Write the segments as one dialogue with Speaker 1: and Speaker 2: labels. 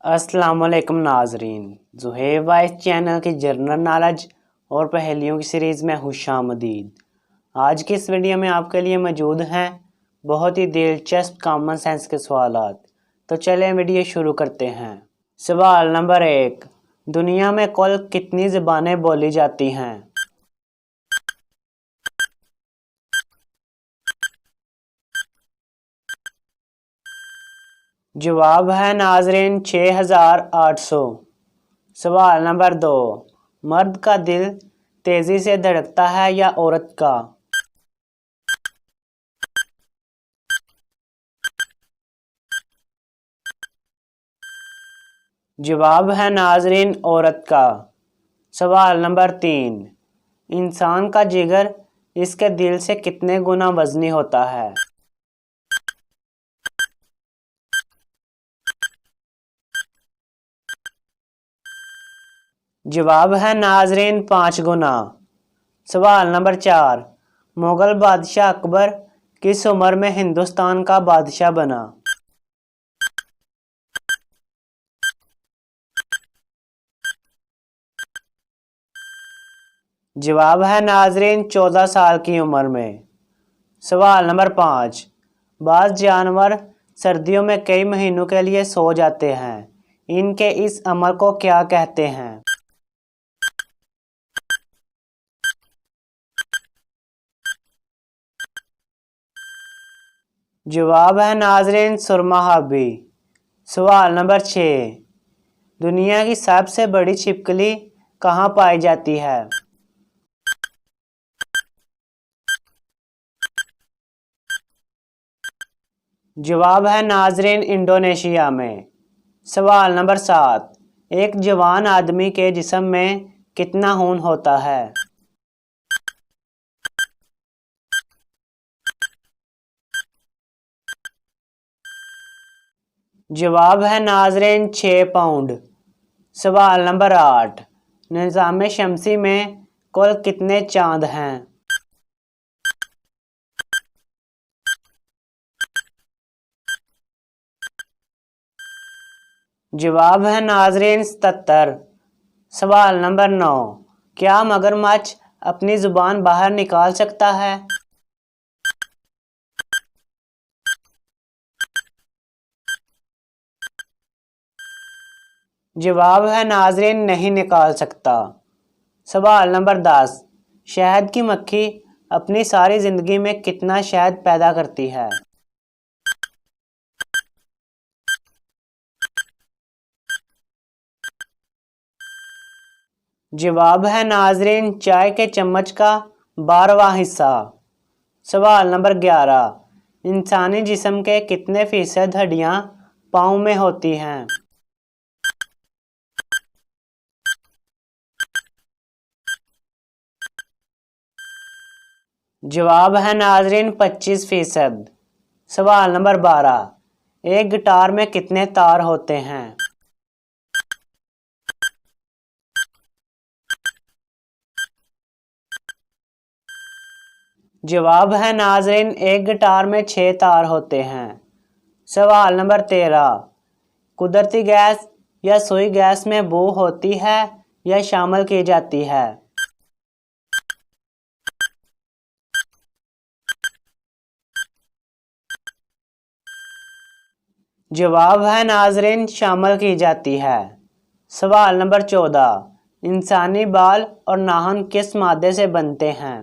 Speaker 1: अस्सलाम वालेकुम नाजरीन, ज़ुहैब वाइस चैनल की जनरल नॉलेज और पहेलियों की सीरीज़ में खुशामदीद। आज की इस वीडियो में आपके लिए मौजूद हैं बहुत ही दिलचस्प कॉमन सेंस के सवालात। तो चलें वीडियो शुरू करते हैं। सवाल नंबर 1, दुनिया में कुल कितनी ज़बानें बोली जाती हैं? जवाब है नाजरीन 6800। सवाल नंबर 2, मर्द का दिल तेजी से धड़कता है या औरत का? जवाब है नाजरीन औरत का। सवाल नंबर 3, इंसान का जिगर इसके दिल से कितने गुना वजनी होता है? जवाब है नाजरीन 5 गुना। सवाल नंबर 4, मुगल बादशाह अकबर किस उम्र में हिंदुस्तान का बादशाह बना? जवाब है नाजरीन 14 साल की उम्र में। सवाल नंबर 5, बाज़ जानवर सर्दियों में कई महीनों के लिए सो जाते हैं, इनके इस अमल को क्या कहते हैं? जवाब है नाजरीन सुरमाहाबी। सवाल नंबर 6, दुनिया की सबसे बड़ी छिपकली कहाँ पाई जाती है? जवाब है नाजरीन इंडोनेशिया में। सवाल नंबर 7, एक जवान आदमी के जिस्म में कितना खून होता है? जवाब है नाजरीन 6 पाउंड। सवाल नंबर 8, निज़ाम शमसी में कुल कितने चांद हैं? जवाब है नाजरीन 77। सवाल नंबर 9, क्या मगरमच्छ अपनी जुबान बाहर निकाल सकता है? जवाब है नाजरीन नहीं निकाल सकता। सवाल नंबर 10, शहद की मक्खी अपनी सारी जिंदगी में कितना शहद पैदा करती है? जवाब है नाजरीन चाय के चम्मच का 12वां हिस्सा। सवाल नंबर 11, इंसानी जिस्म के कितने फीसद हड्डियां पाँव में होती हैं? जवाब है नाजरीन 25%। सवाल नंबर 12, एक गिटार में कितने तार होते हैं? जवाब है नाजरीन एक गिटार में 6 तार होते हैं। सवाल नंबर 13, कुदरती गैस या सुई गैस में बू होती है या शामिल की जाती है? जवाब है नाजरीन शामिल की जाती है। सवाल नंबर 14, इंसानी बाल और नाखून किस मादे से बनते हैं?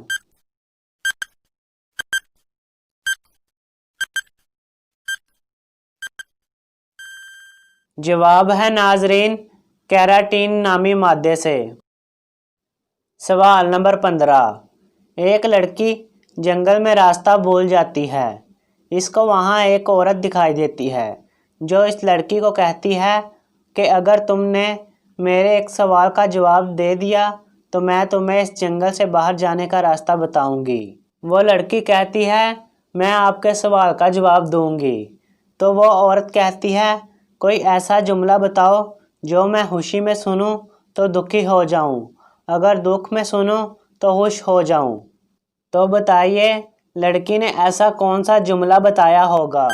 Speaker 1: जवाब है नाजरीन केराटिन नामी मादे से। सवाल नंबर 15, एक लड़की जंगल में रास्ता भूल जाती है। इसको वहाँ एक औरत दिखाई देती है जो इस लड़की को कहती है कि अगर तुमने मेरे एक सवाल का जवाब दे दिया तो मैं तुम्हें इस जंगल से बाहर जाने का रास्ता बताऊंगी। वो लड़की कहती है मैं आपके सवाल का जवाब दूंगी। तो वो औरत कहती है कोई ऐसा जुमला बताओ जो मैं खुशी में सुनूं तो दुखी हो जाऊं, अगर दुख में सुनूं तो खुश हो जाऊं। तो बताइए लड़की ने ऐसा कौन सा जुमला बताया होगा?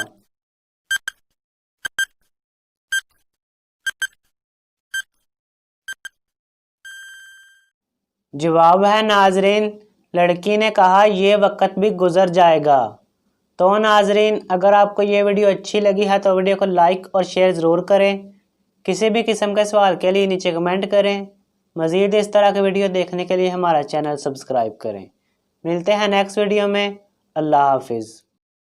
Speaker 1: जवाब है नाजरीन, लड़की ने कहा ये वक्त भी गुजर जाएगा। तो नाजरीन, अगर आपको ये वीडियो अच्छी लगी है तो वीडियो को लाइक और शेयर ज़रूर करें। किसी भी किस्म के सवाल के लिए नीचे कमेंट करें। मज़ीद इस तरह के वीडियो देखने के लिए हमारा चैनल सब्सक्राइब करें। मिलते हैं नेक्स्ट वीडियो में। अल्लाह हाफिज़।